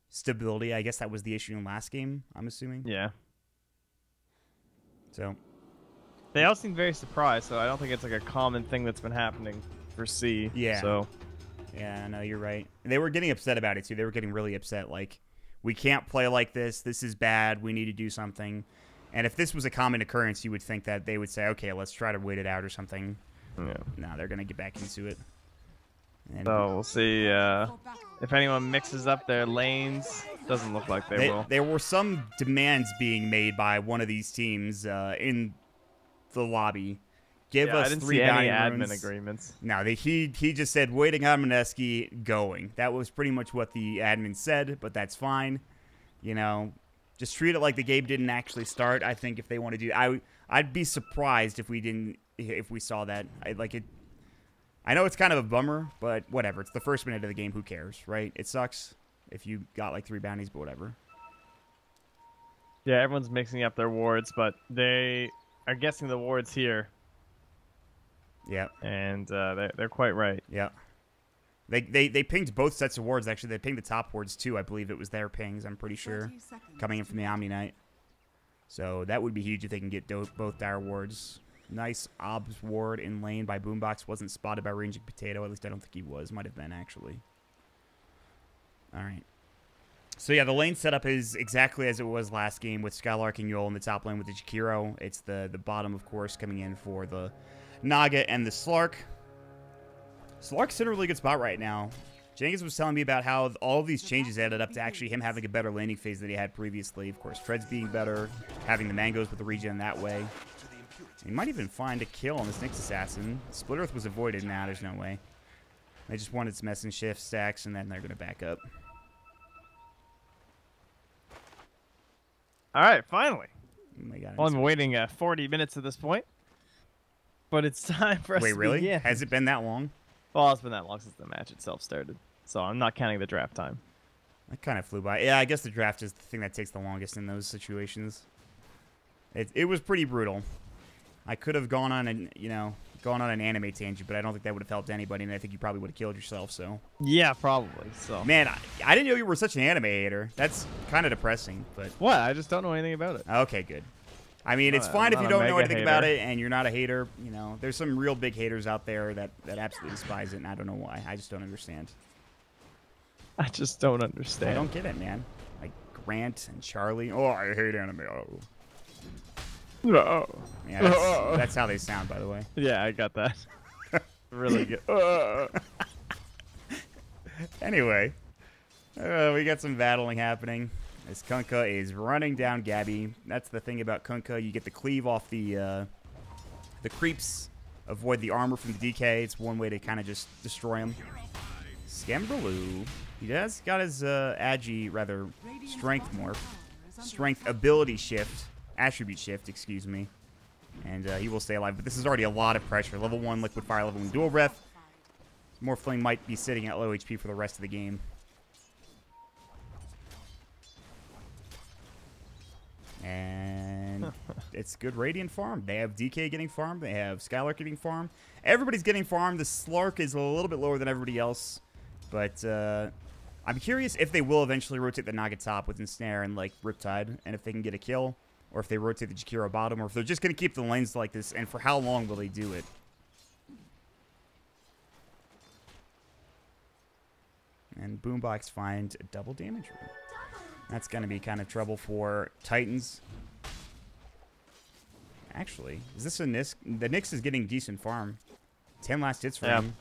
stability. I guess that was the issue in last game, I'm assuming. Yeah. So they all seem very surprised, so I don't think it's like a common thing that's been happening for C. yeah. So yeah, no, you're right. They were getting upset about it too. They were getting really upset. Like, we can't play like this. This is bad. We need to do something. And if this was a common occurrence, you would think that they would say, okay, let's try to wait it out or something. yeah. No, they're going to get back into it. And So we'll see if anyone mixes up their lanes. Doesn't look like they will. There were some demands being made by one of these teams in the lobby. Give us I didn't 3 see any bounty admin runes. agreements. No, he just said waiting on Mineski, going. That was pretty much what the admin said, but that's fine. You know, just treat it like the game didn't actually start. I think if they want to do, I'd be surprised if we saw that. I know it's kind of a bummer, but whatever. It's the first minute of the game. Who cares, right? It sucks if you got like 3 bounties, but whatever. Yeah, everyone's mixing up their wards, but they are guessing the wards here. Yeah. And they're quite right. Yeah. They pinged both sets of wards, actually. They pinged the top wards, too. I believe it was their pings, I'm pretty sure, coming in from the Omni Knight. So that would be huge if they can get both dire wards. Nice Obs ward in lane by Boombox. Wasn't spotted by Ranging Potato. At least I don't think he was. Might have been, actually. All right. So, yeah, the lane setup is exactly as it was last game with Skylark and Yol in the top lane with the Jakiro. It's the bottom, of course, coming in for the Naga and the Slark. Slark's in a really good spot right now. Jenkins was telling me about how all of these changes added up to actually him having a better laning phase than he had previously. Of course, Treads being better, having the mangoes with the regen that way. He might even find a kill on this Nyx Assassin. Split Earth was avoided. Nah, there's no way. They just wanted some mess and shift stacks, and then they're going to back up. All right, finally. Oh my God, Well, I've been waiting 40 minutes at this point. But it's time for us to really? begin. Has it been that long? Well, it's been that long since the match itself started. So I'm not counting the draft time. That kind of flew by. Yeah, I guess the draft is the thing that takes the longest in those situations. It was pretty brutal. I could have gone on an anime tangent, but I don't think that would have helped anybody, and I think you probably would have killed yourself, so. Yeah, probably. So. Man, I didn't know you were such an anime hater. That's kind of depressing, but. What? I just don't know anything about it. Okay, good. I mean, it's fine if you don't know anything about it and you're not a hater. You know, there's some real big haters out there that absolutely despise it, and I don't know why. I just don't understand. I just don't understand. I don't get it, man. Like Grant and Charlie. Oh, I hate anime. Oh. No. Yeah, that's how they sound, by the way. Yeah, I got that. Really good. Anyway, we got some battling happening. As Kunkka is running down Gabby. That's the thing about Kunkka. You get the cleave off the creeps. Avoid the armor from the DK. It's one way to kind of just destroy him. Scamberloo. He has got his strength morph. Strength ability shift. Attribute shift, excuse me. And he will stay alive. But this is already a lot of pressure. Level 1 Liquid Fire, level 1 Dual Breath. Morphling might be sitting at low HP for the rest of the game. And it's good Radiant farm. They have DK getting farmed. They have Skylark getting farmed. Everybody's getting farmed. The Slark is a little bit lower than everybody else. But I'm curious if they will eventually rotate the Naga top with Ensnare and like Riptide. And if they can get a kill. Or if they rotate the Jakiro bottom. Or if they're just going to keep the lanes like this. And for how long will they do it? And Boombox finds a double damage room. That's going to be kind of trouble for Titans. Actually, is this a Nyx? The Nyx is getting decent farm. 10 last hits for him.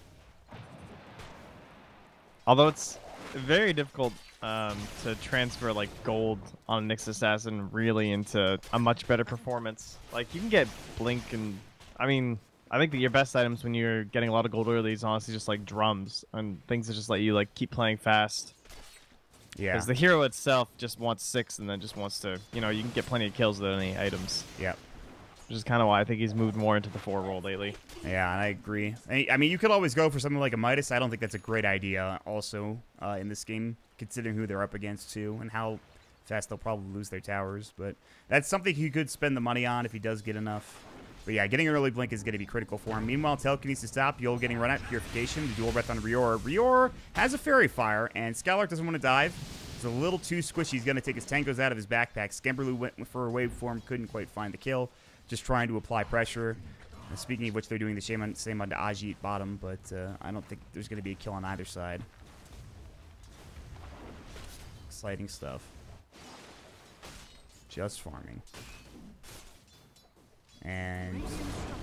Although it's very difficult to transfer like gold on Nyx Assassin really into a much better performance. Like you can get Blink and I mean I think that your best items when you're getting a lot of gold early is honestly just like drums and things that just let you like keep playing fast. Yeah. Because the hero itself just wants 6 and then just wants to, you know, you can get plenty of kills without any items. Yeah. Which is kind of why I think he's moved more into the 4 role lately. Yeah, and I agree. I mean, you could always go for something like a Midas. I don't think that's a great idea also in this game, considering who they're up against too and how fast they'll probably lose their towers. But that's something he could spend the money on if he does get enough. But yeah, getting an early blink is going to be critical for him. Meanwhile, Telekinesis stop. Yol getting run out. Purification. The dual breath on Rior. Rior has a Fairy Fire, and Skylark doesn't want to dive. It's a little too squishy. He's going to take his tangos out of his backpack. Skemberloo went for a waveform. Couldn't quite find the kill. Just trying to apply pressure. And speaking of which, they're doing the same on the Ajit bottom, but I don't think there's going to be a kill on either side. Exciting stuff. Just farming. And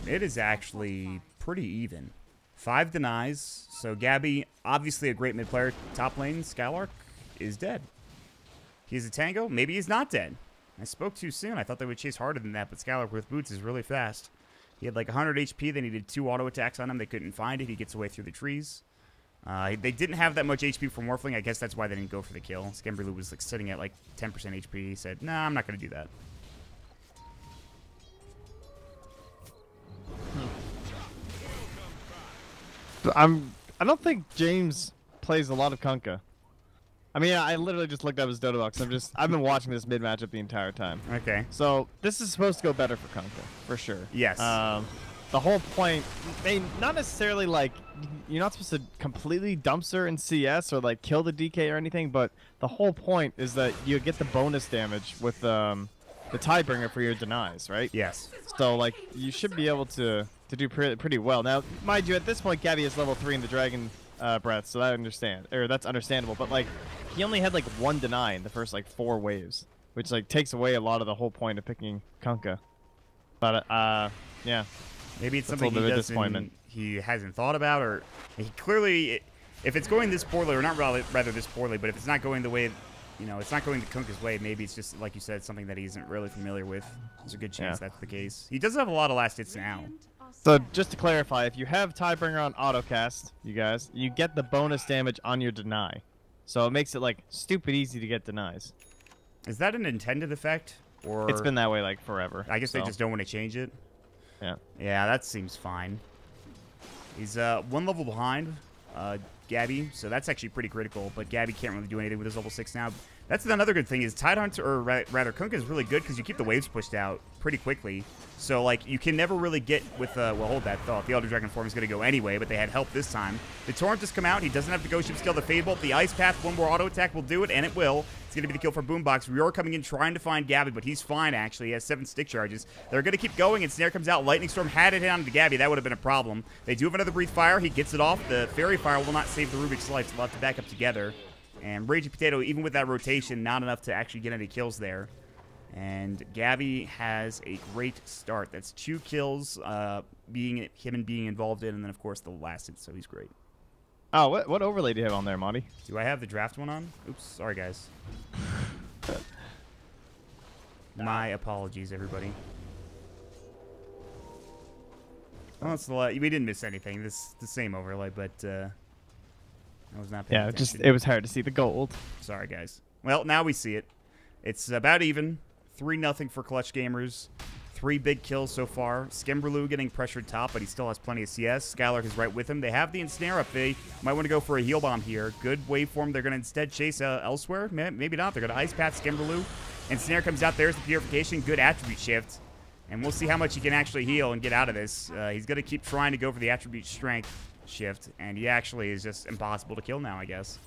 it is actually pretty even. 5 denies. So Gabby, obviously a great mid player. Top lane, Skylark is dead. He's a tango. Maybe he's not dead. I spoke too soon. I thought they would chase harder than that, but Skylark with boots is really fast. He had like 100 HP. They needed 2 auto attacks on him. They couldn't find it. He gets away through the trees. They didn't have that much HP from Morphling. I guess that's why they didn't go for the kill. Skemberloo was like sitting at like 10% HP. He said, "Nah, I'm not going to do that." I don't think James plays a lot of Kunkka. I mean, I literally just looked up his Dota box. I've been watching this mid matchup the entire time. Okay. So this is supposed to go better for Kunkka, for sure. Yes. The whole point, not necessarily like you're not supposed to completely dumpster in CS or like kill the DK or anything, but the whole point is that you get the bonus damage with the Tidebringer for your denies, right? Yes. So like you should be able to do pretty well. Now, mind you, at this point, Gabby is level 3 in the Dragon Breath, so that's understandable. But like he only had like 1 deny in the first like 4 waves, which like takes away a lot of the whole point of picking Kunkka. But yeah. Maybe it's something he hasn't thought about, or he clearly, if it's going this poorly, or not rather this poorly, but if it's not going the way, you know, it's not going the Kunkka's way, maybe it's just, like you said, something that he isn't really familiar with. There's a good chance that's the case. He does have a lot of last hits now. So just to clarify, if you have Tidebringer on autocast, you guys, you get the bonus damage on your deny. So it makes it like stupid easy to get denies. Is that an intended effect? Or it's been that way like forever. I guess they just don't want to change it. Yeah. Yeah, that seems fine. He's 1 level behind Gabby, so that's actually pretty critical. But Gabby can't really do anything with his level 6 now. That's another good thing is Tidehunter, or rather Kunkka is really good because you keep the waves pushed out pretty quickly. So like you can never really get with well, hold that thought. The Elder Dragon form is going to go anyway, but they had help this time. The Torrent has come out. He doesn't have the Ghost Ship skill. The Fade Bolt, the Ice Path, 1 more auto attack will do it, and it will. It's going to be the kill for Boombox. Rior coming in trying to find Gabby, but he's fine actually. He has 7 stick charges. They're going to keep going, and Snare comes out. Lightning Storm had it hit onto Gabby. That would have been a problem. They do have another Breathe Fire. He gets it off. The Fairy Fire will not save the Rubik's Life, so they'll have to back up together. And Raging Potato, even with that rotation, not enough to actually get any kills there. And Gabby has a great start. That's 2 kills, being involved in, and then of course the last hit, so he's great. Oh, what overlay do you have on there, Monty? Do I have the draft one on? Oops, sorry guys. My apologies, everybody. Well, it's we didn't miss anything. This the same overlay, but I was not paying attention. It was hard to see the gold. Sorry, guys. Well, now we see it. It's about even. 3-0 for Clutch Gamers. 3 big kills so far. Skemberloo getting pressured top, but he still has plenty of CS. Skylark is right with him. They have the Ensnare up. They might want to go for a heal bomb here. Good waveform. They're going to instead chase elsewhere. Maybe not. They're going to Ice Path Skemberloo. Ensnare comes out. There's the Purification. Good attribute shift. And we'll see how much he can actually heal and get out of this. He's going to keep trying to go for the attribute strength shift. And he actually is just impossible to kill now, I guess.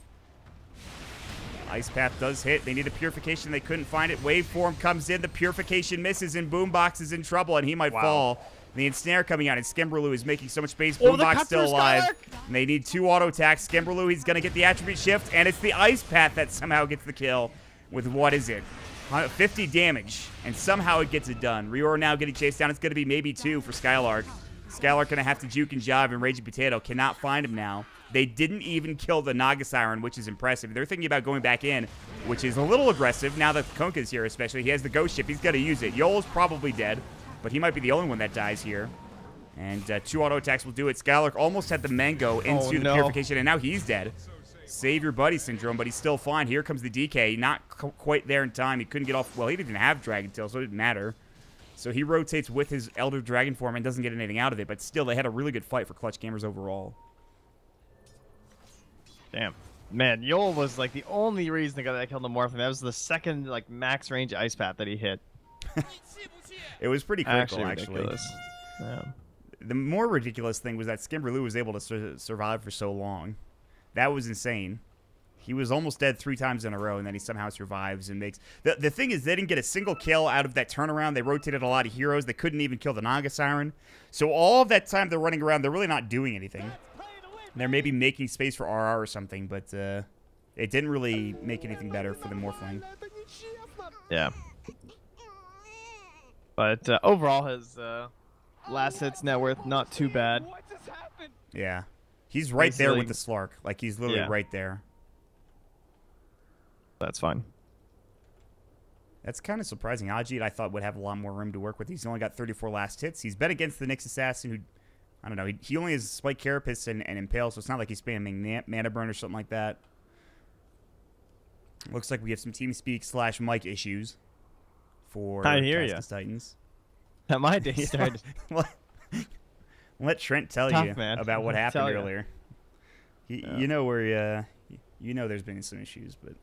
Ice Path does hit. They need a Purification. They couldn't find it. Waveform comes in. The Purification misses, and Boombox is in trouble, and he might fall. The Ensnare coming out, and Skemberloo is making so much space. Boombox still alive. And they need 2 auto attacks. Skemberloo, he's going to get the attribute shift, and it's the Ice Path that somehow gets the kill with, what is it, 50 damage, and somehow it gets it done. Rior now getting chased down. It's going to be maybe 2 for Skylark. Skylark going to have to juke and jive, and Raging Potato cannot find him now. They didn't even kill the Naga Siren, which is impressive. They're thinking about going back in, which is a little aggressive now that Kunkka's here especially. He has the Ghost Ship. He's got to use it. Yol's probably dead, but he might be the only one that dies here. And 2 auto attacks will do it. Skylark almost had the Mango into the Purification, and now he's dead. Save your buddy syndrome, but he's still fine. Here comes the DK. Not quite there in time. He couldn't get off. Well, he didn't even have Dragon Tail, so it didn't matter. So he rotates with his Elder Dragon form and doesn't get anything out of it, but still, they had a really good fight for Clutch Gamers overall. Damn. Man, Yol was like the only reason that I killed the Morphling. That was the second like max range Ice Path that he hit. It was pretty critical, actually. Yeah. The more ridiculous thing was that Skimberloo was able to survive for so long. That was insane. He was almost dead 3 times in a row, and then he somehow survives and makes... The thing is, they didn't get a single kill out of that turnaround. They rotated a lot of heroes. They couldn't even kill the Naga Siren. So all of that time they're running around, they're really not doing anything. They're maybe making space for RR or something, but it didn't really make anything better for the Morphling. Yeah. But overall, his last hit's net worth not too bad. Yeah. He's right there with the Slark. Like, he's literally right there. That's fine. That's kind of surprising. Ajit, I thought, would have a lot more room to work with. He's only got 34 last hits. He's bet against the Nyx Assassin, who, I don't know, he only has Spike Carapace and Impale, so it's not like he's spamming Mana Burn or something like that. Looks like we have some TeamSpeak / mic issues for Taskus Titans. That my day started. Let Trent tell you about what happened earlier. You know where you know there's been some issues, but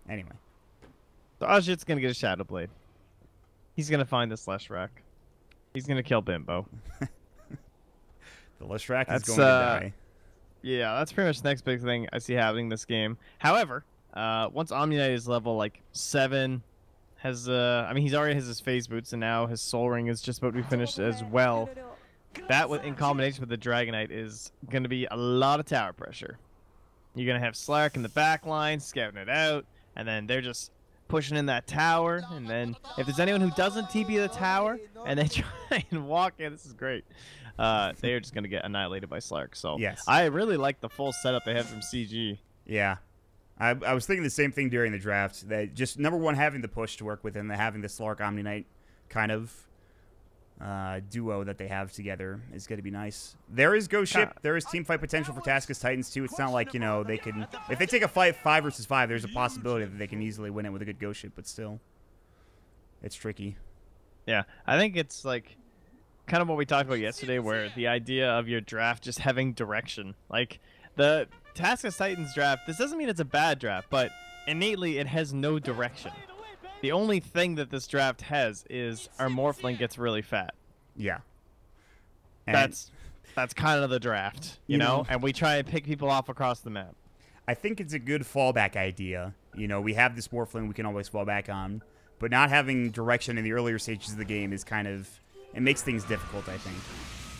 anyway. So Ajit's gonna get a Shadow Blade. He's gonna find the Leshrac. He's gonna kill Bimbo. The Leshrac is going to die. Yeah, that's pretty much the next big thing I see happening this game. However, once Omni-Knight is level like 7, has I mean, he's already has his phase boots, and now his Soul Ring is just about to be finished as well. That, in combination with the Dragonite, is going to be a lot of tower pressure. You're going to have Slark in the back line, scouting it out, and then they're just pushing in that tower. And then if there's anyone who doesn't TP the tower, and they try and walk in, this is great. They are just going to get annihilated by Slark. So yes. I really like the full setup they have from CG. Yeah. I was thinking the same thing during the draft. That just, number one, having the push to work with, and having the Slark Omni-Knight kind of duo that they have together is going to be nice. There is Ghost Ship. There is team fight potential for Taskus Titans, too. It's not like, you know, they can... If they take a fight 5 versus 5, there's a possibility that they can easily win it with a good Ghost Ship, but still, it's tricky. Yeah, I think it's like kind of what we talked about yesterday, where the idea of your draft just having direction. Like, the Taskus Titans draft, this doesn't mean it's a bad draft, but innately it has no direction. The only thing that this draft has is our Morphling gets really fat. Yeah. And that's kind of the draft, you know? And we try and pick people off across the map. I think it's a good fallback idea. You know, we have this Morphling we can always fall back on, but not having direction in the earlier stages of the game is kind of... It makes things difficult, I think.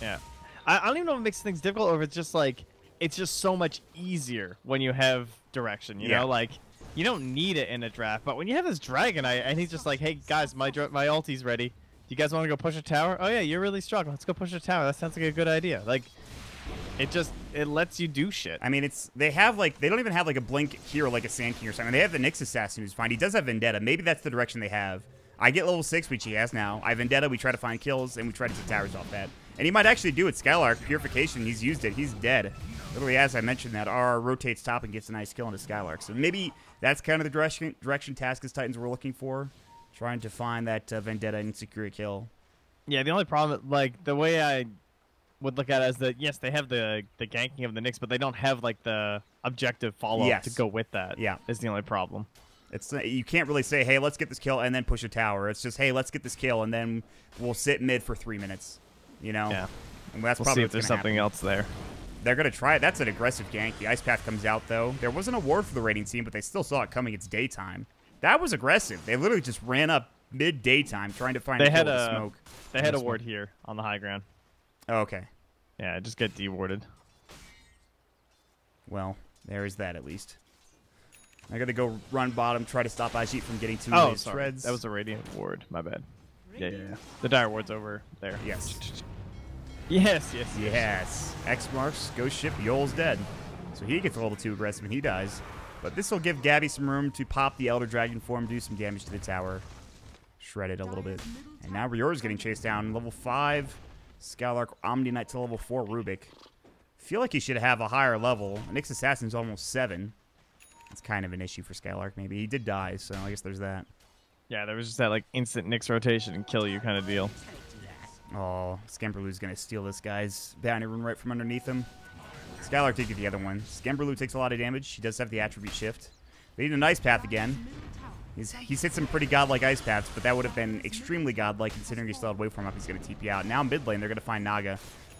Yeah. I don't even know if it makes things difficult, or if it's just like... It's just so much easier when you have direction, you know? Like... You don't need it in a draft, but when you have this Dragonite and he's just like, hey, guys, my ulti's ready. Do you guys want to go push a tower? Oh, yeah, you're really strong. Let's go push a tower. That sounds like a good idea. Like, it lets you do shit. I mean, they don't even have, like, a Blink hero like a Sand King or something. They have the Nyx Assassin who's fine. He does have Vendetta. Maybe that's the direction they have. I get level 6, which he has now. I have Vendetta. We try to find kills, and we try to take towers off that. And he might actually do it. Skylark, Purification, he's used it. He's dead. Literally, as I mentioned, that RR rotates top and gets a nice kill into Skylark. So maybe that's kind of the direction Taskus Titans were looking for, trying to find that Vendetta and secure a kill. Yeah, the only problem, like, the way I would look at it is that, yes, they have the ganking of the Nyx, but they don't have, like, the objective follow-up to go with that. Yeah. Is the only problem. You can't really say, hey, let's get this kill and then push a tower. It's just, hey, let's get this kill and then we'll sit mid for 3 minutes. You know? Yeah. And that's we'll see if there's something else there. They're going to try it. That's an aggressive gank. The Ice Path comes out, though. There wasn't a ward for the raiding team, but they still saw it coming. It's daytime. That was aggressive. They literally just ran up mid-daytime trying to find a kill with the smoke. They had a ward here on the high ground. Oh, okay. Yeah, just get de-warded. Well, there is that at least. I got to go run bottom, try to stop Ajit from getting too many shreds. That was a Radiant ward. My bad. Yeah. The Dire ward's over there. Yes. Yes. X marks, Ghost Ship, Yol's dead. So he gets a little too aggressive and he dies. But this will give Gabby some room to pop the Elder Dragon form, do some damage to the tower. Shred it a little bit. And now Ryor's getting chased down. Level 5, Skylark, Omni-Knight to level 4, Rubik. Feel like he should have a higher level. Nyx Assassin's almost 7. It's kind of an issue for Skylark, maybe. He did die, so I guess there's that. Yeah, there was just that, like, instant Nyx rotation and kill you kind of deal. Oh, Skemberloo's going to steal this guy's bounty rune right from underneath him. Skylark taking the other one. Skemberloo takes a lot of damage. She does have the attribute shift. They need a nice path again. He's hit some pretty godlike ice paths, but that would have been extremely godlike considering he still had waveform up. He's going to TP out. Now mid lane, they're going to find Naga,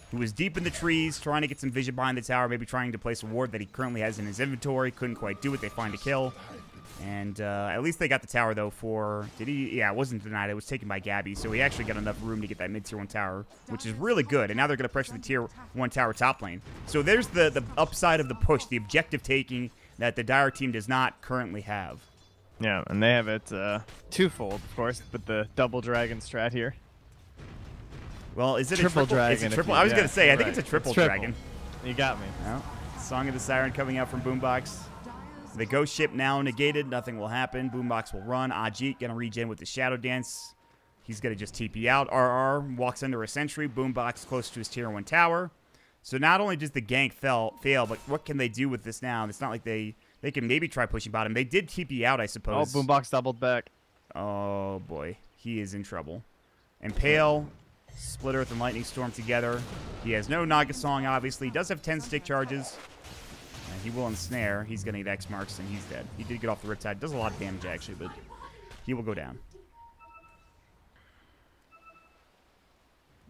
who was deep in the trees, trying to get some vision behind the tower, maybe trying to place a ward that he currently has in his inventory. Couldn't quite do it. They find a kill. And at least they got the tower, though, for... Did he? Yeah, it wasn't denied. It was taken by Gabby, so he actually got enough room to get that mid-tier 1 tower, which is really good. And now they're going to pressure the tier 1 tower top lane. So there's the upside of the push, the objective taking that the Dire team does not currently have. Yeah, and they have it twofold, of course, with the double dragon strat here. Well, is it triple a triple dragon? It's a triple. I was going to say, I think right. it's a triple, triple dragon. You got me. Well, Song of the Siren coming out from Boombox. The ghost ship now negated. Nothing will happen. Boombox will run. Ajit going to regen with the Shadow Dance. He's going to just TP out. RR walks under a sentry. Boombox close to his tier 1 tower. So not only does the gank fail, but what can they do with this now? It's not like they can maybe try pushing bottom. They did TP out, I suppose. Oh, Boombox doubled back. Oh, boy. He is in trouble. Impale, Split Earth, and Lightning Storm together. He has no Naga Song, obviously. He does have 10 stick charges. He will ensnare. He's going to get X marks, and he's dead. He did get off the Riptide. Does a lot of damage, actually, but he will go down.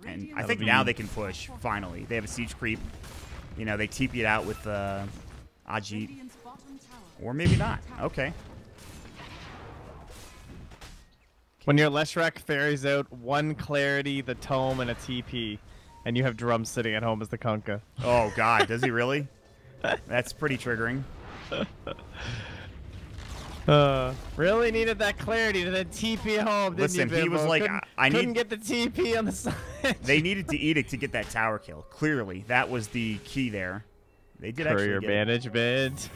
And I think now they can push, finally. They have a siege creep. You know, they TP it out with Ajit. Or maybe not. Okay. When your Leshrac ferries out 1 Clarity, the Tome, and a TP, and you have Drum sitting at home as the Kunkka. Oh, God. Does he really? That's pretty triggering. Really needed that clarity to then TP home, didn't Listen, you, Bimbo? he was like, couldn't get the TP on the side. They needed to eat it to get that tower kill. Clearly, that was the key there. They did actually get management.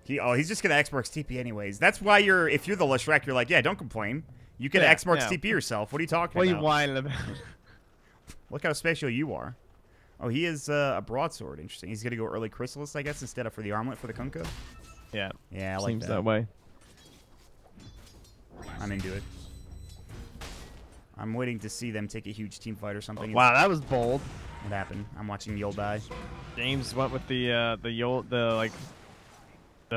He's just going to X-Marks TP anyways. That's why if you're the Leshrac, you're like, yeah, don't complain. You can X-Marks TP yourself. What are you talking about? What are you whining about? Look how special you are. Oh, he is a broadsword. Interesting. He's going to go early Chrysalis, I guess, instead of for the armlet for the Kunkka. Yeah. Yeah, I like Seems that way. I'm into it. I'm waiting to see them take a huge team fight or something. Wow, that was bold. What happened? I'm watching Yul die. James went with the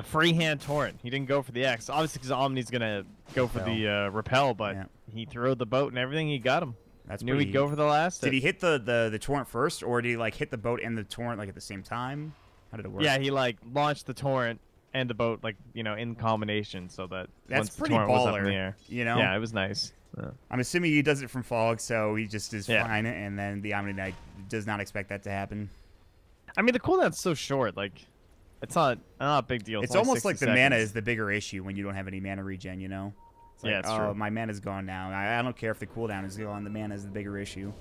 freehand torrent. He didn't go for the X. Obviously, because Omni's gonna go for the repel, but he threw the boat and everything. He got him. That's knew he'd go for the last. Did he hit the torrent first, or did he like hit the boat and the torrent like at the same time? How did it work? Yeah, he like launched the torrent and the boat like in combination, so that that's once pretty the torrent was up in the baller. air. You know? Yeah, it was nice. I'm assuming he does it from fog, so he just is fine, and then the Omni Knight does not expect that to happen. I mean, the cooldown's so short, like it's not a big deal. It's almost like the mana is the bigger issue when you don't have any mana regen, you know? It's like, it's true. My mana's gone now. I don't care if the cooldown is gone. The mana is the bigger issue.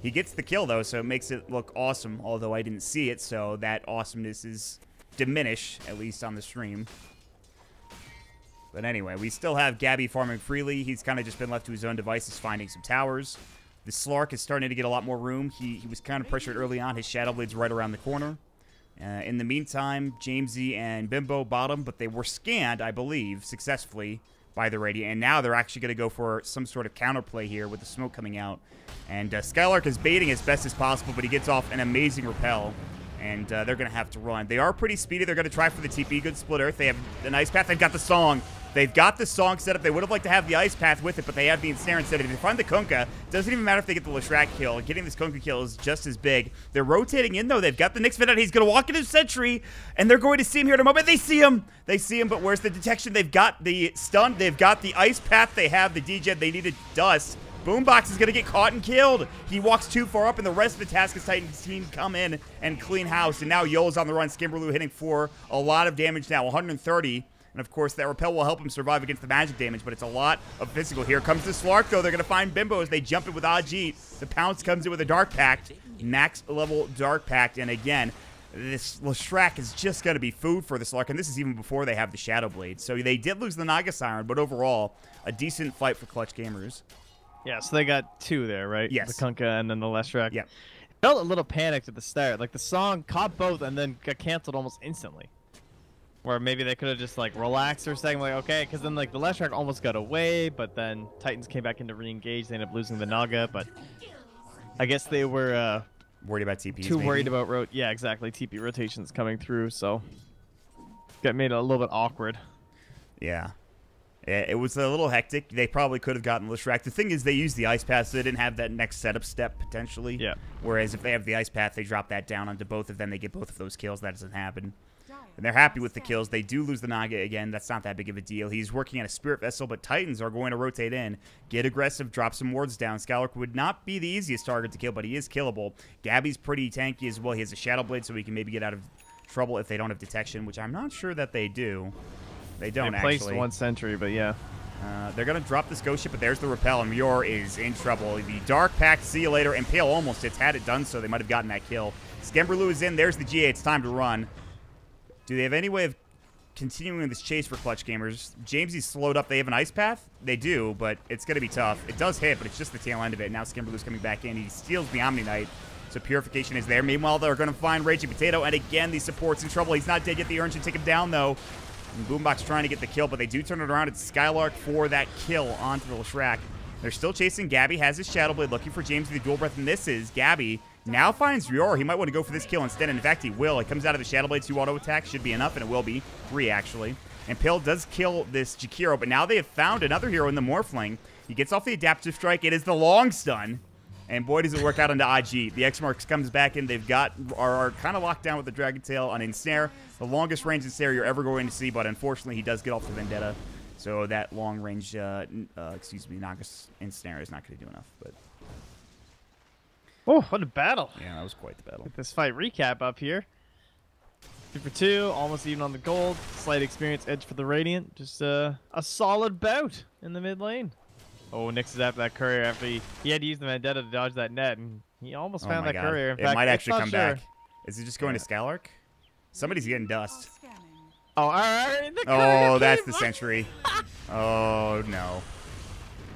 He gets the kill, though, so it makes it look awesome, although I didn't see it, so that awesomeness is diminished, at least on the stream. But anyway, we still have Gabby farming freely. He's kind of just been left to his own devices, finding some towers. The Slark is starting to get a lot more room. He was kind of pressured early on. His Shadow Blade's right around the corner. In the meantime, Jamesy and Bimbo bottom, but they were scanned, I believe, successfully by the Radiant. And now they're actually going to go for some sort of counterplay here with the smoke coming out. And Skylark is baiting as best as possible, but he gets off an amazing repel. And they're going to have to run. They are pretty speedy. They're going to try for the TP. Good split earth. They have an ice path. They've got the song. They've got the song set up. They would have liked to have the ice path with it, but they have the ensnare instead. If they find the Kunkka, doesn't even matter if they get the Leshrac kill. Getting this Kunkka kill is just as big. They're rotating in, though. They've got the Nyx Vid out. He's going to walk into Sentry, and they're going to see him here in a moment. They see him. They see him, but where's the detection? They've got the stun. They've got the ice path. They have the degen. They needed dust. Boombox is going to get caught and killed. He walks too far up, and the rest of the Taskus Titans team come in and clean house. And now Yol's on the run. Skimberloo hitting for a lot of damage now, 130. And, of course, that repel will help him survive against the magic damage, but it's a lot of physical. Here comes the Slark, though. They're going to find Bimbo as they jump in with Ajit. The Pounce comes in with a Dark Pact, max level Dark Pact. And, again, this Leshrac is just going to be food for the Slark, and this is even before they have the Shadow Blade. So they did lose the Naga Siren, but overall, a decent fight for Clutch Gamers. Yeah, so they got two there, right? Yes. The Kunkka and then the Leshrac. Yeah. Felt a little panicked at the start. Like, the song caught both and then got canceled almost instantly. Where maybe they could have just, like, relaxed for a second, like, okay, because then, like, the Leshrac almost got away, but then Titans came back in to re-engage. They ended up losing the Naga, but I guess they were worried about TPs, too worried about TP rotations coming through, so got made a little bit awkward. Yeah. It was a little hectic. They probably could have gotten Leshrac. The thing is, they used the ice path, so they didn't have that next setup step, potentially. Yeah. Whereas if they have the ice path, they drop that down onto both of them. They get both of those kills. That doesn't happen. And they're happy with the kills. They do lose the Naga again. That's not that big of a deal. He's working at a Spirit Vessel, but Titans are going to rotate in, get aggressive, drop some wards down. Skylark would not be the easiest target to kill, but he is killable. Gabby's pretty tanky as well. He has a Shadow Blade, so he can maybe get out of trouble if they don't have detection, which I'm not sure that they do. They don't, they actually. placed one sentry, but yeah. They're going to drop this Ghost Ship, but there's the Repel, and Muir is in trouble. The Dark Pact, see you later. Impale almost hits. Had it done so, they might have gotten that kill. Skemberloo is in. There's the GA. It's time to run. Do they have any way of continuing this chase for Clutch Gamers? Jamesy's slowed up. They have an Ice Path? They do, but it's going to be tough. It does hit, but it's just the tail end of it. Now Skemberloo's coming back in. He steals the Omni Knight, so Purification is there. Meanwhile, they're going to find Raging Potato, and again, the support's in trouble. He's not dead yet. The Urn should take him down, though. And Boombox trying to get the kill, but they do turn it around. It's Skylark for that kill onto the Leshrac. They're still chasing. Gabby has his Shadow Blade, looking for James with the Dual Breath, and this is Gabby now finds Rior. He might want to go for this kill instead, and in fact, he will. It comes out of the Shadow Blade, 2 auto attack. Should be enough, and it will be. 3, actually. And Pill does kill this Jakiro, but now they have found another hero in the Morphling. He gets off the Adaptive Strike. It is the Long Stun. And boy, does it work out onto Ajit. The X-Marks comes back in. They've got are kind of locked down with the Dragon Tail on Ensnare. The longest range Ensnare you're ever going to see, but unfortunately, he does get off the Vendetta. So that long range, Nagas Ensnare is not going to do enough. But oh, what a battle. Yeah, that was quite the battle. Get this fight recap up here. 2 for 2, almost even on the gold. Slight experience edge for the Radiant. Just a solid bout in the mid lane. Oh, Nyx is after that courier after he had to use the Vendetta to dodge that net, and he almost found that courier. In fact, it might actually come sure. back. Is it just going to Skylark? Somebody's getting dust. Oh, all right. Oh, that's the sentry. Oh, no.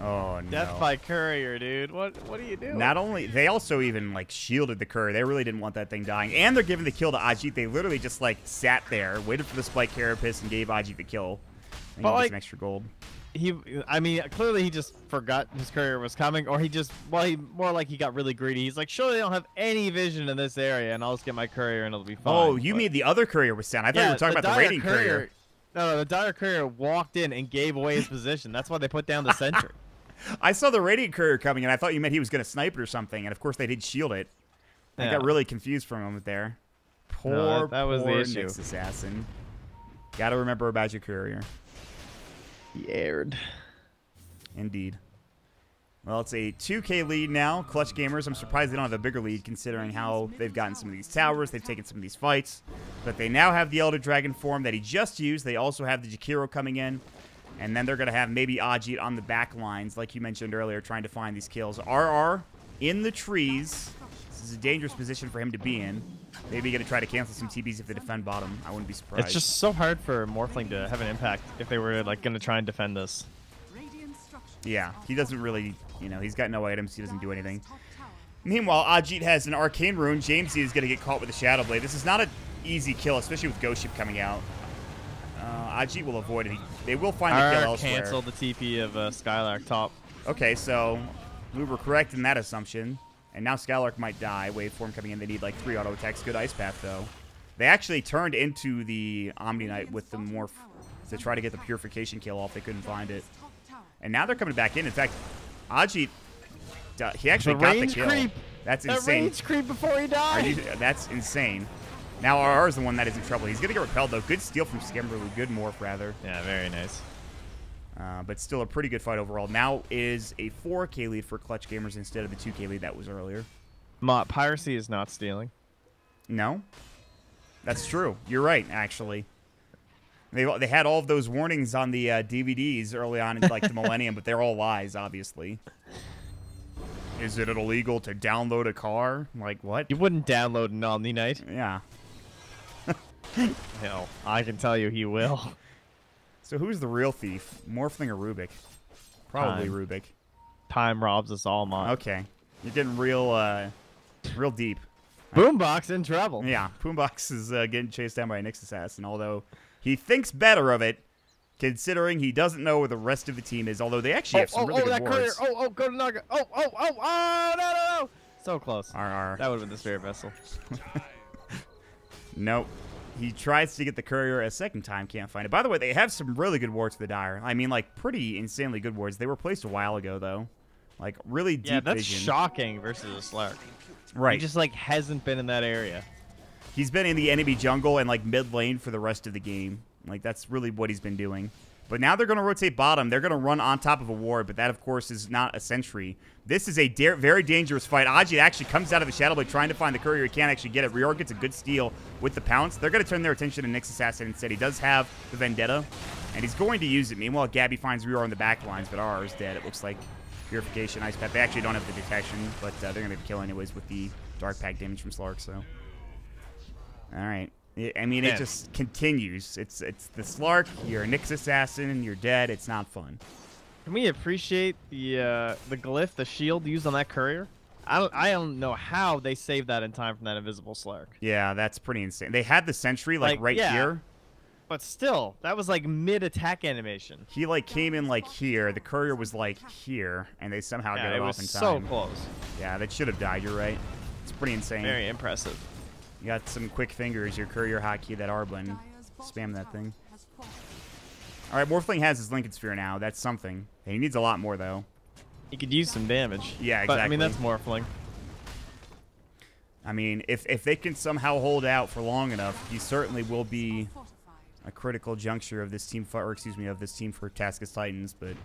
Oh, no. Death by courier, dude. What are you doing? Not only, they also even, like, shielded the courier. They really didn't want that thing dying. And they're giving the kill to Ajit. They literally just, like, sat there, waited for the Spike Carapace, and gave Ajit the kill. And he gets some extra gold. I mean, clearly he just forgot his courier was coming, or he more like he got really greedy. He's like, surely they don't have any vision in this area, and I'll just get my courier and it'll be fine. Oh, you mean the other courier was sent? I thought you were talking about the raiding courier. No, the dire courier walked in and gave away his position. That's why they put down the sentry. I saw the radiant courier coming, and I thought you meant he was going to snipe it or something, and of course they did shield it. I got really confused for a moment there. Poor Nyx assassin. Gotta remember about your courier. He erred. Indeed. Well, it's a 2K lead now. Clutch Gamers, I'm surprised they don't have a bigger lead considering how they've gotten some of these towers. They've taken some of these fights. But they now have the Elder Dragon form that he just used. They also have the Jakiro coming in. And then they're going to have maybe Ajit on the back lines, like you mentioned earlier, trying to find these kills. RR in the trees. This is a dangerous position for him to be in. Maybe going to try to cancel some TBs if they defend bottom. I wouldn't be surprised. It's just so hard for Morphling to have an impact if they were like going to try and defend this. Yeah, he doesn't really, he's got no items. He doesn't do anything. Meanwhile, Ajit has an Arcane Rune. Jamesy is going to get caught with a Shadow Blade. This is not an easy kill, especially with Ghost Ship coming out. Ajit will avoid it. They will find the kill elsewhere. Cancel the TP of Skylark top. Okay, so we were correct in that assumption. And now Skylark might die. Waveform coming in. They need like 3 auto attacks. Good Ice Path, though. They actually turned into the Omni Knight with the Morph to try to get the Purification kill off. They couldn't find it. And now they're coming back in. In fact, Ajit, he actually got the kill. Creep. That's insane. Range creep before he died. That's insane. Now RR is the one that is in trouble. He's going to get repelled, though. Good steal from Skemberloo. Good morph, rather. Yeah, very nice. But still a pretty good fight overall. Now is a 4K lead for Clutch Gamers instead of the 2K lead that was earlier. Piracy is not stealing. No. That's true. You're right, actually. They had all of those warnings on the DVDs early on in like the millennium, but they're all lies, obviously. Is it illegal to download a car? Like, what? You wouldn't download an Omni Knight. Yeah. Hell, I can tell you he will. So who's the real thief? Morphling or Rubik? Probably Rubik. Time robs us all, Mont. Okay. You're getting real deep. Boombox in trouble. Yeah, Boombox is getting chased down by a Nyx assassin, although he thinks better of it, considering he doesn't know where the rest of the team is, although they actually have some really good wards. Go to Naga. No. So close. RR. That would have been the Spirit Vessel. Nope. He tries to get the courier a second time, can't find it. By the way, they have some really good wards for the Dire. I mean, like, pretty insanely good wards. They were placed a while ago, though. Like, really deep Yeah, that's vision. shocking versus a Slark. Right. He just, like, hasn't been in that area. He's been in the enemy jungle and, like, mid lane for the rest of the game. Like, that's really what he's been doing. But now they're going to rotate bottom. They're going to run on top of a ward, but that, of course, is not a sentry. This is a very dangerous fight. Ajit actually comes out of the Shadow Blade trying to find the courier. He can't actually get it. Rior gets a good steal with the pounce. They're going to turn their attention to Nyx Assassin instead. He does have the Vendetta, and he's going to use it. Meanwhile, Gabby finds Rior on the back lines, but RR is dead. It looks like Purification, Ice Path. They actually don't have the detection, but they're going to be killing anyways with the Dark Pack damage from Slark, so. All right. I mean, it just continues. It's the Slark. You're a Nyx Assassin, and you're dead. It's not fun. Can we appreciate the glyph, the shield used on that courier? I don't know how they saved that in time from that invisible Slark. Yeah, that's pretty insane. They had the sentry like right here. But still, that was like mid-attack animation. He like came in like here. The courier was like here, and they somehow got it off in time. So close. Yeah, that should have died. You're right. It's pretty insane. Very impressive. You got some quick fingers. Your courier hotkey that R button. Spam that thing. All right, Morphling has his Lincoln Sphere now. That's something. He needs a lot more though. He could use some damage. Yeah, exactly. But, I mean, that's Morphling. I mean, if they can somehow hold out for long enough, he certainly will be a critical juncture of this team, or excuse me, of this team for Taskus Titans. But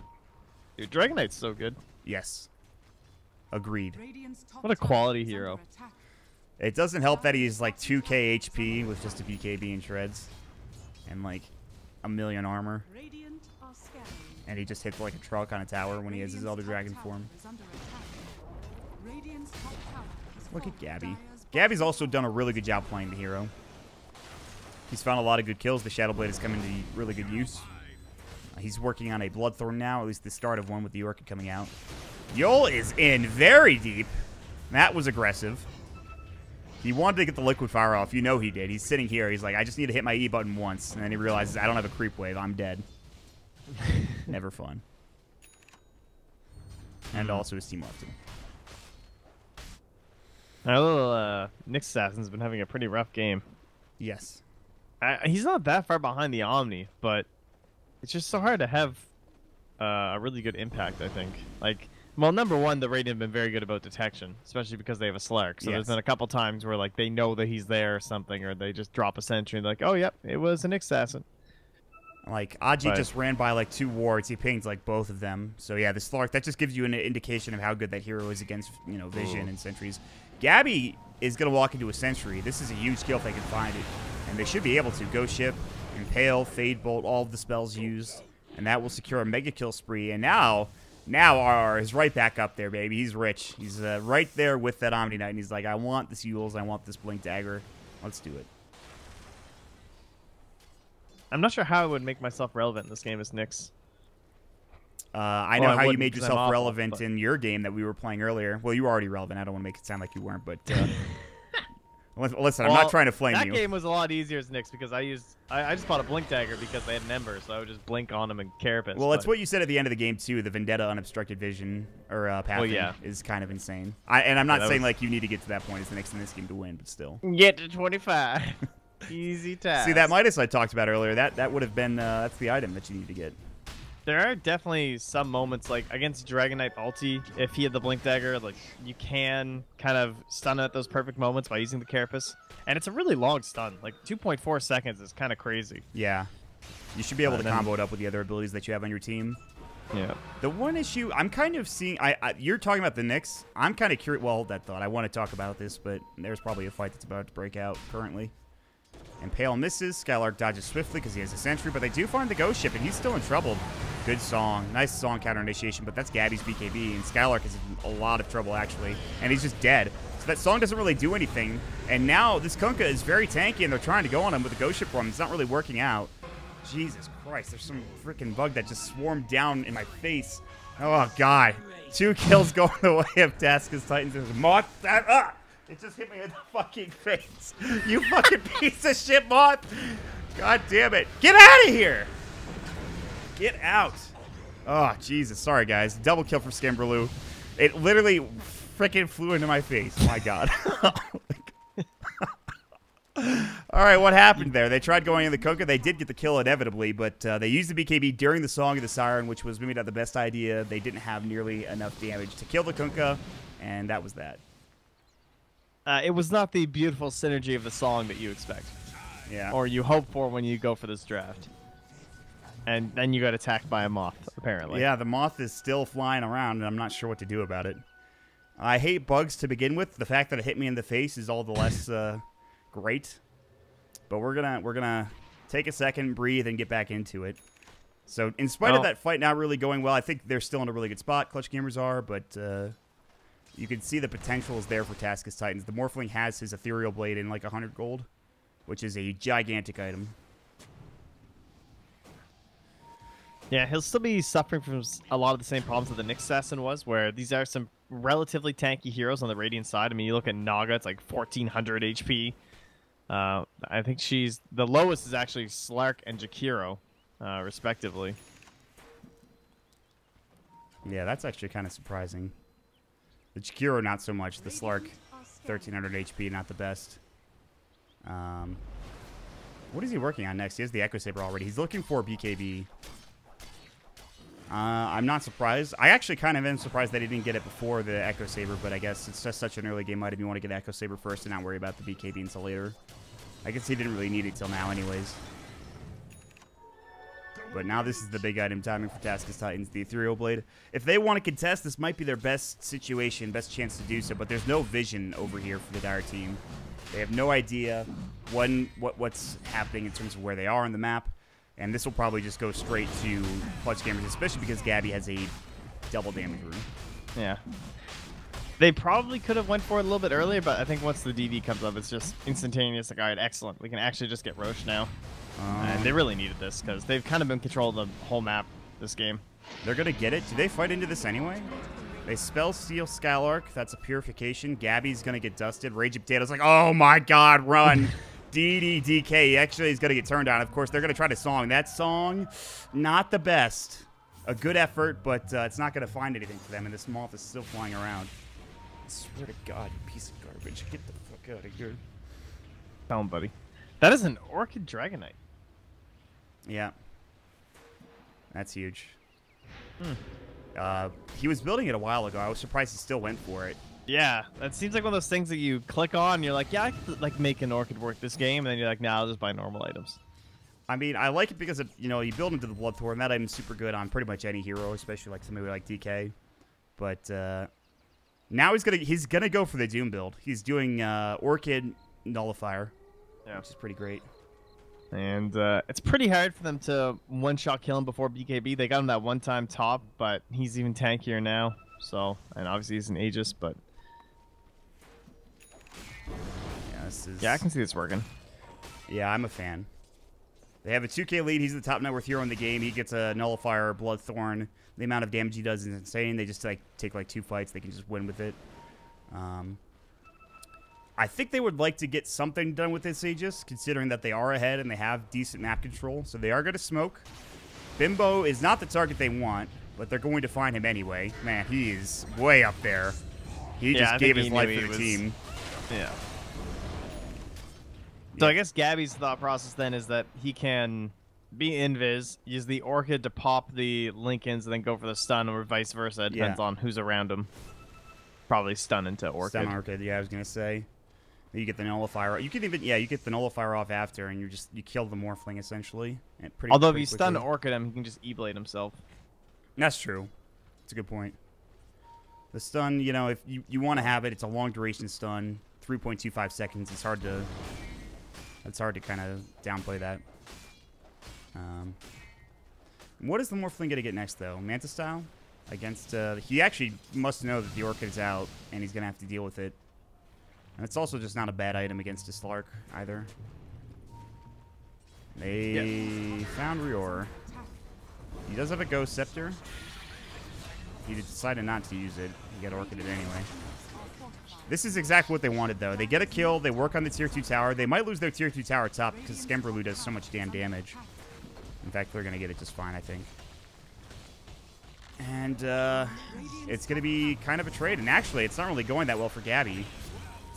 dude, Dragon Knight's so good. Yes, agreed. What a quality hero. It doesn't help that he's like 2k HP with just a BKB and shreds, and like a million armor. And he just hits like a truck on a tower when he has his Elder Dragon form. Look at Gabby. Gabby's also done a really good job playing the hero. He's found a lot of good kills. The Shadow Blade has come into really good use. He's working on a Bloodthorn now, at least the start of one with the Orchid coming out. Yol is in very deep. That was aggressive. He wanted to get the Liquid Fire off. You know he did. He's sitting here. He's like, I just need to hit my E button once. And then he realizes, I don't have a creep wave. I'm dead. Never fun. And also his team left him. Our little Nyx Assassin's been having a pretty rough game. Yes. He's not that far behind the Omni, but it's just so hard to have a really good impact, I think. Like, well, number one, the Radiant have been very good about detection, especially because they have a Slark. So there's been a couple times where like they know that he's there or something, or they just drop a sentry and they're like, oh, yep, it was an Assassin. Like, Ajit just ran by like 2 wards. He pinged like both of them. So yeah, the Slark, that just gives you an indication of how good that hero is against, you know, vision and sentries. Gabby is going to walk into a sentry. This is a huge kill if they can find it. And they should be able to. Ghost Ship, Impale, Fade Bolt, all of the spells used. And that will secure a mega kill spree. And now RR is right back up there, baby. He's rich. He's right there with that Omni Knight. And he's like, I want this Yules. I want this Blink Dagger. Let's do it. I'm not sure how I would make myself relevant in this game as Nyx. I know how you made yourself relevant in your game that we were playing earlier. Well, you were already relevant. I don't want to make it sound like you weren't, but listen, I'm not trying to flame you. That game was a lot easier as Nyx because I just bought a Blink Dagger because they had an Ember, so I would just blink on them and Carapace. Well, that's what you said at the end of the game too. The Vendetta unobstructed vision or pathing is kind of insane. And I'm not saying like you need to get to that point as the next in this game to win, but still. Get to 25. Easy task. See, that Midas I talked about earlier, that would have been that's the item that you need to get. There are definitely some moments, like against Dragon Knight ulti, if he had the Blink Dagger, like you can kind of stun at those perfect moments by using the Carapace. And it's a really long stun. Like 2.4 seconds is kind of crazy. Yeah. You should be able to combo it up with the other abilities that you have on your team. Yeah. The one issue I'm kind of seeing, you're talking about the Nyx. I'm kind of curious. Well, hold that thought. I want to talk about this, but there's probably a fight that's about to break out currently. Impale misses. Skylark dodges swiftly because he has a sentry, but they do find the Ghost Ship, and he's still in trouble. Good song. Nice song counter initiation, but that's Gabby's BKB, and Skylark is in a lot of trouble, actually, and he's just dead. So that song doesn't really do anything, and now this Kunkka is very tanky, and they're trying to go on him with the Ghost Ship run. It's not really working out. Jesus Christ, there's some freaking bug that just swarmed down in my face. Oh, God. 2 kills going the way of Taskus Titans. There's Moth. It just hit me in the fucking face. You fucking piece of shit, Moth. God damn it. Get out of here. Get out. Oh, Jesus. Sorry, guys. Double kill from Skimberloo. It literally freaking flew into my face. My God. All right, what happened there? They tried going in the Kunkka. They did get the kill inevitably, but they used the BKB during the Song of the Siren, which was maybe not the best idea. They didn't have nearly enough damage to kill the Kunkka, and that was that. It was not the beautiful synergy of the song that you expect. Yeah. Or you hope for when you go for this draft. And then you got attacked by a moth, apparently. Yeah, the moth is still flying around, and I'm not sure what to do about it. I hate bugs to begin with. The fact that it hit me in the face is all the less great. But we're gonna take a second, breathe, and get back into it. So in spite of that fight not really going well, I think they're still in a really good spot. Clutch Gamers are, but you can see the potential is there for Taskus Titans. The Morphling has his Ethereal Blade in like 100 gold, which is a gigantic item. Yeah, he'll still be suffering from a lot of the same problems that the Nyx Assassin was, where these are some relatively tanky heroes on the Radiant side. I mean, you look at Naga, it's like 1400 HP. I think the lowest is actually Slark and Jakiro, respectively. Yeah, that's actually kind of surprising. The Jakiro, not so much. The Slark, 1300 HP, not the best. What is he working on next? He has the Echo Saber already. He's looking for BKB. I'm not surprised. I actually kind of am surprised that he didn't get it before the Echo Saber, but I guess it's just such an early game item. You want to get Echo Saber first and not worry about the BKB until later. I guess he didn't really need it till now anyways. But now this is the big item timing for Taskus Titans, the Ethereal Blade. If they want to contest, this might be their best situation, best chance to do so, but there's no vision over here for the Dire team. They have no idea what's happening in terms of where they are on the map. And this will probably just go straight to Clutch Gamers, especially because Gabby has a double damage rune. Yeah. They probably could have went for it a little bit earlier, but I think once the DD comes up, it's just instantaneous. Like, all right, excellent. We can actually just get Roche now. And they really needed this because they've kind of been controlling the whole map this game. They're going to get it. Do they fight into this anyway? They spell Steel Skylark. That's a purification. Gabby's going to get dusted. Rage of Potato's like, oh my god, run. DK actually is going to get turned on. Of course, they're going to try to song. That song, not the best. A good effort, but it's not going to find anything for them, and this moth is still flying around. I swear to God, you piece of garbage. Get the fuck out of here. Tell him, buddy. That is an Orchid Dragonite. Yeah. That's huge. He was building it a while ago. I was surprised he still went for it. Yeah, that seems like one of those things that you click on and you're like, yeah, I could like make an Orchid work this game, and then you're like, nah, I'll just buy normal items. I mean, I like it because, you build into the Bloodthorn. That item's super good on pretty much any hero, especially like somebody like DK. But now he's gonna go for the Doom build. He's doing Orchid Nullifier, which is pretty great. And it's pretty hard for them to one-shot kill him before BKB. They got him that one-time top, but he's even tankier now. So, and obviously he's an Aegis, but yeah, I can see this working. Yeah, I'm a fan. They have a 2K lead. He's the top net worth hero in the game. He gets a Nullifier, Bloodthorn. The amount of damage he does is insane. They just take like 2 fights. They can just win with it. I think they would like to get something done with this Aegis, considering that they are ahead and they have decent map control. So they are going to smoke. Bimbo is not the target they want, but they're going to find him anyway. Man, he is way up there. He just gave his life for the team. Yeah. So I guess Gabby's thought process then is that he can be invis, use the Orchid to pop the Lincolns, and then go for the stun, or vice versa. It depends on who's around him. Probably stun into Orchid. Stun Orchid, yeah, I was gonna say. You get the Nullifier. You can even, you get the Nullifier off after, and you kill the Morphling essentially. Although if you stun Orchid him, he can just E-Blade himself. That's true. That's a good point. The stun, if you want to have it, it's a long duration stun, 3.25 seconds. It's hard to kind of downplay that. What is the Morphling gonna get next though? Manta style against he actually must know that the Orchid's out and he's gonna have to deal with it. And it's also just not a bad item against a Slark either. They found Rior. He does have a Ghost Scepter. He decided not to use it. He got Orchid it anyway. This is exactly what they wanted, though. They get a kill. They work on the Tier 2 tower. They might lose their Tier 2 tower top because Skemberlu does so much damn damage. In fact, they're going to get it just fine, I think. And it's going to be kind of a trade. And actually, it's not really going that well for Gabby.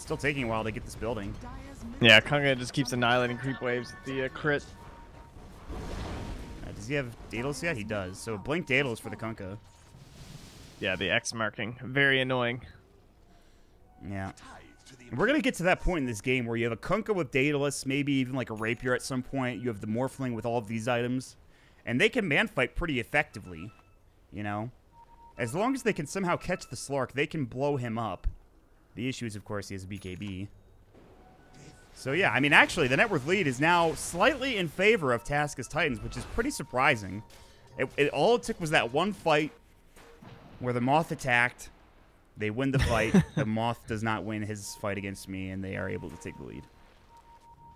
still taking a while to get this building. Yeah, Kunga just keeps annihilating creep waves with the crit. Does he have Daedalus yet? He does. So blink Daedalus for the Kunkka. Yeah, the X marking. Very annoying. Yeah. And we're going to get to that point in this game where you have a Kunkka with Daedalus, maybe even like a Rapier at some point. You have the Morphling with all of these items. And they can man-fight pretty effectively, you know? As long as they can somehow catch the Slark, they can blow him up. The issue is, of course, he has a BKB. So, yeah, I mean, actually, the net worth lead is now slightly in favor of Taskus Titans, which is pretty surprising. All it took was that one fight where the Moth attacked. They win the fight. The Moth does not win his fight against me, and they are able to take the lead.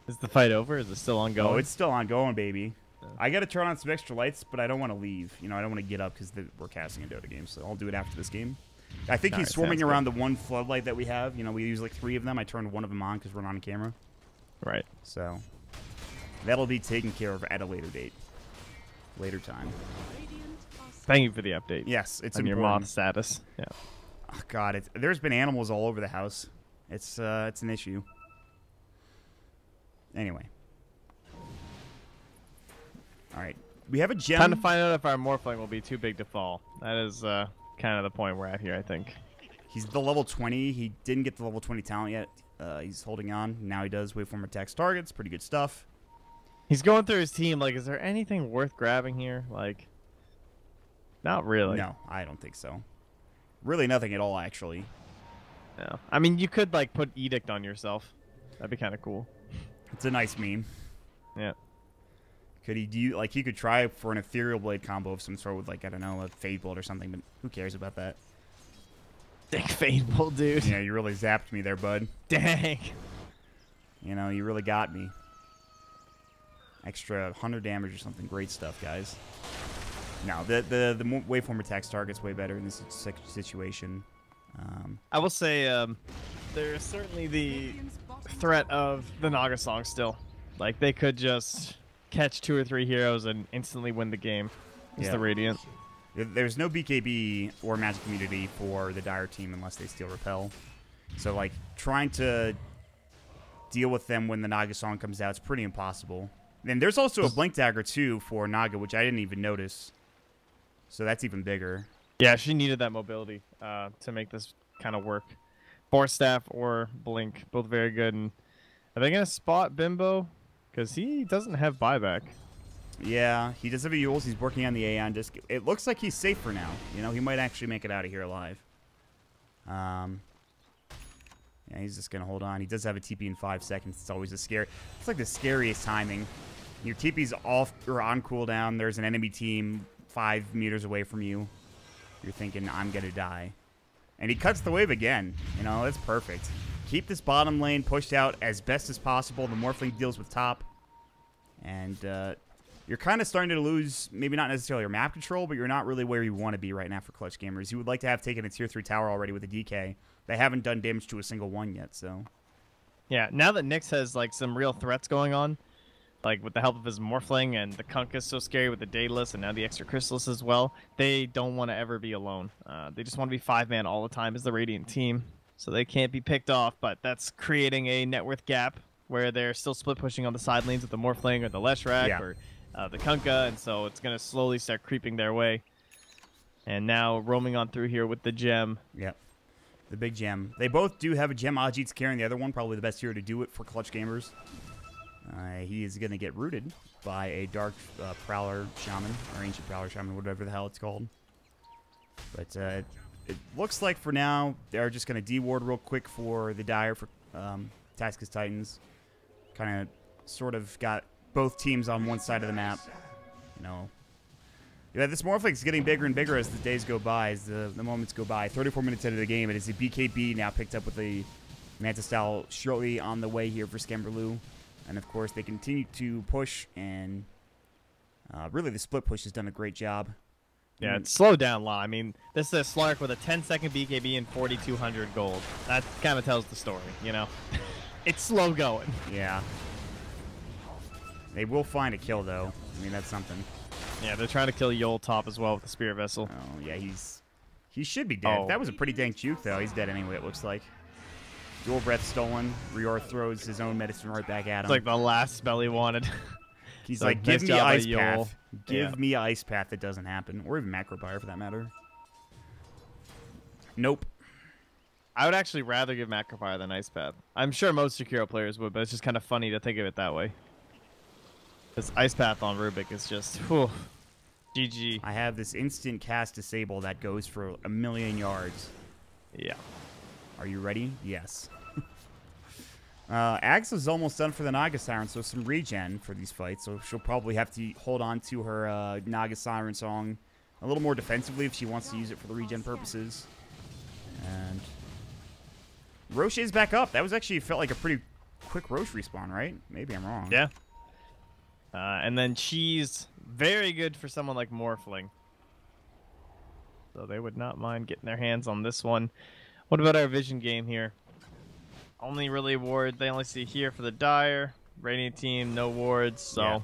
Is the fight over? Is it still ongoing? Oh, it's still ongoing, baby. I got to turn on some extra lights, but I don't want to leave. You know, I don't want to get up because we're casting a Dota game, so I'll do it after this game. I think he's swarming around the one floodlight that we have. You know, we use like 3 of them. I turned one of them on because we're not on camera. Right. So that'll be taken care of at a later date. Later time. Thank you for the update. Yes, it's on important. Your Moth status. Yeah. Oh, God, there's been animals all over the house. It's an issue. Anyway. All right. We have a gem. Time to find out if our Morphling will be too big to fall. That is kind of the point we're at here, I think. He's the level 20. He didn't get the level 20 talent yet. He's holding on. Now he does. Waveform attacks targets. Pretty good stuff. He's going through his team. Like, is there anything worth grabbing here? Like, not really. No, I don't think so. Really nothing at all, actually. No. I mean, you could, like, put Edict on yourself. That'd be kind of cool. It's a nice meme. Yeah. Could he do, like, he could try for an Ethereal Blade combo of some sort with, like, I don't know, a Fade Bolt or something, but who cares about that? Dick Fade Bolt, dude. Yeah, you really zapped me there, bud. Dang. You know, you really got me. Extra 100 damage or something. Great stuff, guys. No, the waveform attacks target's way better in this situation. I will say there's certainly the threat of the Naga Song still. Like, they could just catch 2 or 3 heroes and instantly win the game. It's the Radiant. There's no BKB or Magic Immunity for the Dire team unless they steal Repel. So, like, trying to deal with them when the Naga Song comes out is pretty impossible. And there's also a Blink Dagger, too, for Naga, which I didn't even notice. So that's even bigger. Yeah, she needed that mobility to make this kind of work. Force Staff or Blink, both very good. And are they going to spot Bimbo? Because he doesn't have buyback. Yeah, he does have a Yules. He's working on the Aeon disc. It looks like he's safe for now. You know, he might actually make it out of here alive. Yeah, he's just going to hold on. He does have a TP in 5 seconds. It's always it's like the scariest timing. Your TP's off or on cooldown. There's an enemy team 5 meters away from you. You're thinking, I'm going to die. And he cuts the wave again. You know, that's perfect. Keep this bottom lane pushed out as best as possible. The Morphling deals with top. And you're kind of starting to lose, maybe not necessarily your map control, but you're not really where you want to be right now for Clutch Gamers. You would like to have taken a tier 3 tower already with a DK. They haven't done damage to a single one yet, so. Yeah, now that Nyx has, like, some real threats going on, like with the help of his Morphling and the Kunkka is so scary with the Daedalus and now the extra Chrysalis as well, they don't want to ever be alone. They just want to be 5-man all the time as the Radiant team, so they can't be picked off, but that's creating a net worth gap where they're still split pushing on the side lanes with the Morphling or the Leshrac or the Kunkka, and so it's going to slowly start creeping their way. And now roaming on through here with the gem. Yep. The big gem. They both do have a gem. Ajit's carrying the other one. Probably the best hero to do it for Clutch Gamers. He is going to get rooted by a Dark Prowler Shaman, or Ancient Prowler Shaman, whatever the hell it's called. But it looks like for now, they're just going to D-ward real quick for the Dire for Taskus Titans. Kind of sort of got both teams on one side of the map. You know. Yeah, this Morphling's getting bigger and bigger as the days go by, as the moments go by. 34 minutes into the game, it is a BKB now picked up with a Manta Style shortly on the way here for Skemberloo. And, of course, they continue to push, and really the split push has done a great job. Yeah, it's slowed down a lot. I mean, this is a Slark with a 10-second BKB and 4,200 gold. That kind of tells the story, you know? It's slow going. Yeah. They will find a kill, though. I mean, that's something. Yeah, they're trying to kill Yol top as well with the Spirit Vessel. Oh, yeah, he should be dead. That was a pretty dang juke, though. He's dead anyway, it looks like. Dual breath stolen. Rior throws his own medicine right back at him. It's like the last spell he wanted. He's so like, give me Ice Path. Yeah. Give me Ice Path. That doesn't happen. Or even Macro Pyre for that matter. Nope. I would actually rather give Macro Pyre than Ice Path. I'm sure most Sekiro players would, but it's just kind of funny to think of it that way. This Ice Path on Rubik is just, whew, GG. I have this instant cast disable that goes for 1,000,000 yards. Yeah. Are you ready? Yes. Axe is almost done for the Naga Siren, so some regen for these fights. So she'll probably have to hold on to her Naga Siren song a little more defensively if she wants to use it for the regen purposes. And Roche is back up. That was actually felt like a pretty quick Roche respawn, right? Maybe I'm wrong. Yeah. And then Cheese, very good for someone like Morphling. So they would not mind getting their hands on this one. What about our vision game here? Only really ward they only see here for the Dire. Radiant team, no wards, so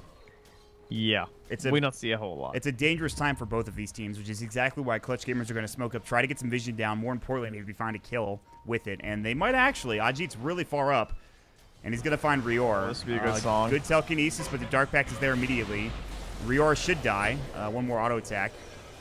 yeah. We don't see a whole lot. It's a dangerous time for both of these teams, which is exactly why Clutch Gamers are going to smoke up, try to get some vision down. More importantly, maybe find a kill with it. And they might actually. Ajit's really far up, and he's going to find Rior. This would be a good song. Good telekinesis, but the Dark Pact is there immediately. Rior should die. One more auto attack.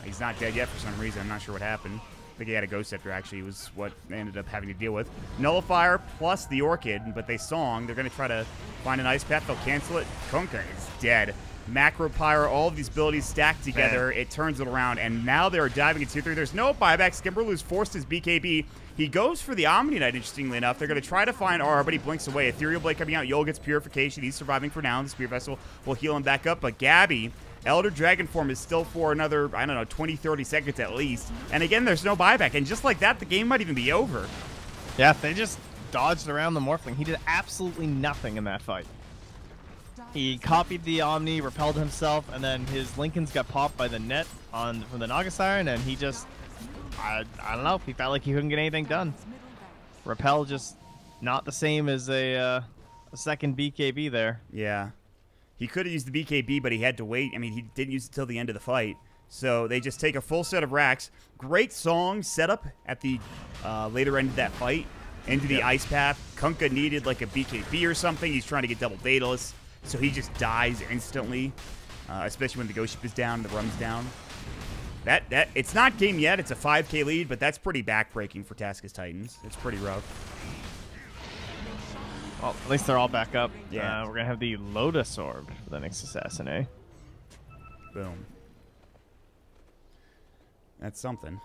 He's not dead yet for some reason. I'm not sure what happened. I think he had a Ghost Scepter, actually, was what they ended up having to deal with. Nullifier plus the Orchid, but they song. They're going to try to find an Ice Path. They'll cancel it. Kunkka is dead. Macro Pyre, all of these abilities stacked together. It turns it around, and now they're diving into 2-3. There's no buyback. Skimberlu's forced his BKB. He goes for the Omni Knight, interestingly enough. They're going to try to find R, but he blinks away. Ethereal Blade coming out. Yol gets Purification. He's surviving for now. The Spear Vessel will heal him back up, but Gabby, Elder Dragon form is still for another, I don't know, 20, 30 seconds at least. And again, there's no buyback. And just like that, the game might even be over. Yeah, they just dodged around the Morphling. He did absolutely nothing in that fight. He copied the Omni, repelled himself, and then his Lincolns got popped by the net from the Naga Siren, and he just, I don't know, he felt like he couldn't get anything done. Repel just not the same as a second BKB there. Yeah. He could have used the BKB, but he had to wait. I mean, he didn't use it till the end of the fight. So they just take a full set of racks. Great song setup at the later end of that fight into the Ice Path. Kunkka needed like a BKB or something. He's trying to get double Daedalus, so he just dies instantly, especially when the Ghost Ship is down, the Rum's down. It's not game yet. It's a 5K lead, but that's pretty backbreaking for Taskus Titans. It's pretty rough. Well, at least they're all back up. Yeah. We're going to have the Lotus Orb for the next assassin, eh? Boom. That's something.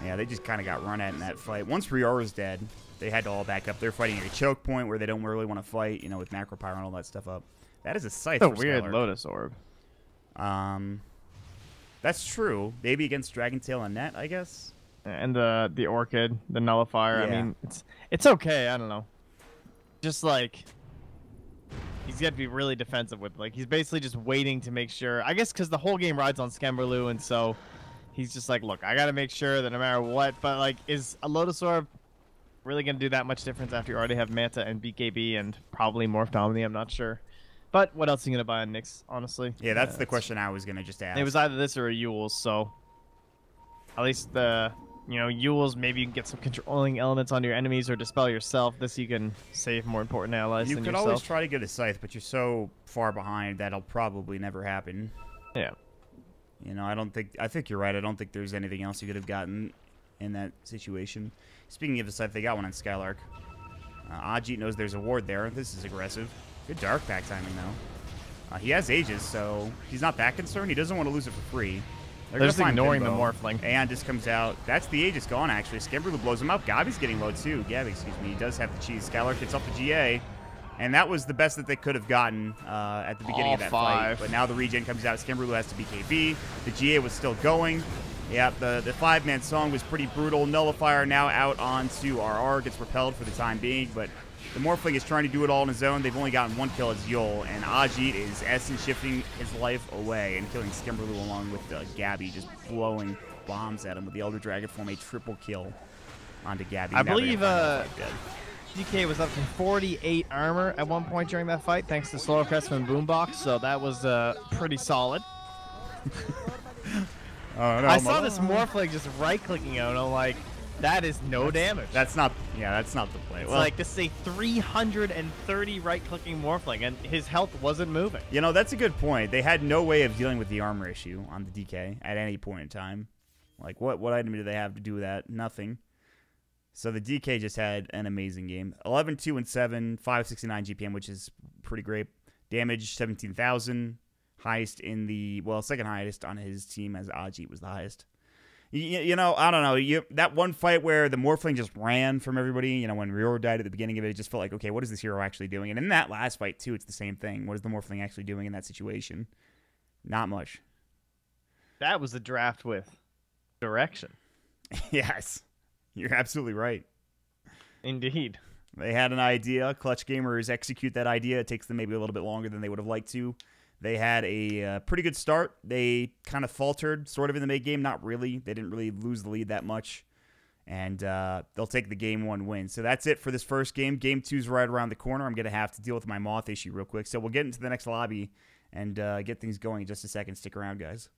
Yeah, they just kind of got run at in that fight. Once Rior was dead, they had to all back up. They're fighting at a choke point where they don't really want to fight, you know, with Macro Pyre and all that stuff up. That is a scythe. That's a weird Lotus Orb. That's true. Maybe against Dragon Tail and Net, I guess. And the Orchid, the Nullifier. Yeah. I mean, it's okay. I don't know. Just like he's got to be really defensive with. Like he's basically just waiting to make sure. I guess because the whole game rides on Skemberlu, and so he's just like, look, I got to make sure that no matter what. But like, is a Lotus Orb really going to do that much difference after you already have Manta and BKB and probably Morph Omni? I'm not sure. But what else are you going to buy on Nyx, honestly? Yeah, that's the question I was going to just ask. It was either this or a Yule's, so at least the, you know, Yule's, maybe you can get some controlling elements on your enemies or dispel yourself. This you can save more important allies than yourself. You could always try to get a Scythe, but you're so far behind that'll probably never happen. Yeah. You know, I think you're right. I don't think there's anything else you could have gotten in that situation. Speaking of the Scythe, they got one on Skylark. Ajit knows there's a ward there. This is aggressive. Good Dark Pact timing, though. He has Aegis, so he's not that concerned. He doesn't want to lose it for free. They're just ignoring the Morphling. Aeon just comes out. That's the Aegis gone, actually. Skimberlu blows him up. Gabby's getting low, too. Gabby, excuse me. He does have the cheese. Skylark gets off the GA. And that was the best that they could have gotten at the beginning of that fight. But now the regen comes out. Skimberlu has to BKB. The GA was still going. Yeah, the 5-man song was pretty brutal. Nullifier now out onto RR. Gets repelled for the time being, but the Morphling is trying to do it all on his own. They've only gotten one kill as Yul, and Ajit is essence shifting his life away and killing Skimberlu along with Gabby, just blowing bombs at him with the Elder Dragon form. A triple kill onto Gabby. I believe DK was up to 48 armor at one point during that fight, thanks to Slower Crestman Boombox, so that was pretty solid. Oh, no, I saw this Morphling just right-clicking out, and I'm like, That is no damage. That's not. Yeah, that's not the play. It's Well, like, this is a 330 right-clicking Morphling, and his health wasn't moving. you know, that's a good point. They had no way of dealing with the armor issue on the DK at any point in time. Like, what item did they have to do with that? Nothing. So the DK just had an amazing game. 11, 2, and 7, 569 GPM, which is pretty great. Damage, 17,000. Highest in the, well, second highest on his team, as Aji was the highest. You know, I don't know. That one fight where the Morphling just ran from everybody, you know, when Ryo died at the beginning of it, it just felt like, okay, what is this hero actually doing? And in that last fight, too, it's the same thing. What is the Morphling actually doing in that situation? Not much. That was a draft with direction. Yes. You're absolutely right. Indeed. They had an idea. Clutch Gamers execute that idea. It takes them maybe a little bit longer than they would have liked to. They had a pretty good start. They kind of faltered sort of in the mid game. Not really. They didn't really lose the lead that much. And they'll take the game 1 win. So that's it for this first game. Game 2's right around the corner. I'm going to have to deal with my moth issue real quick. So we'll get into the next lobby and get things going in just a second. Stick around, guys.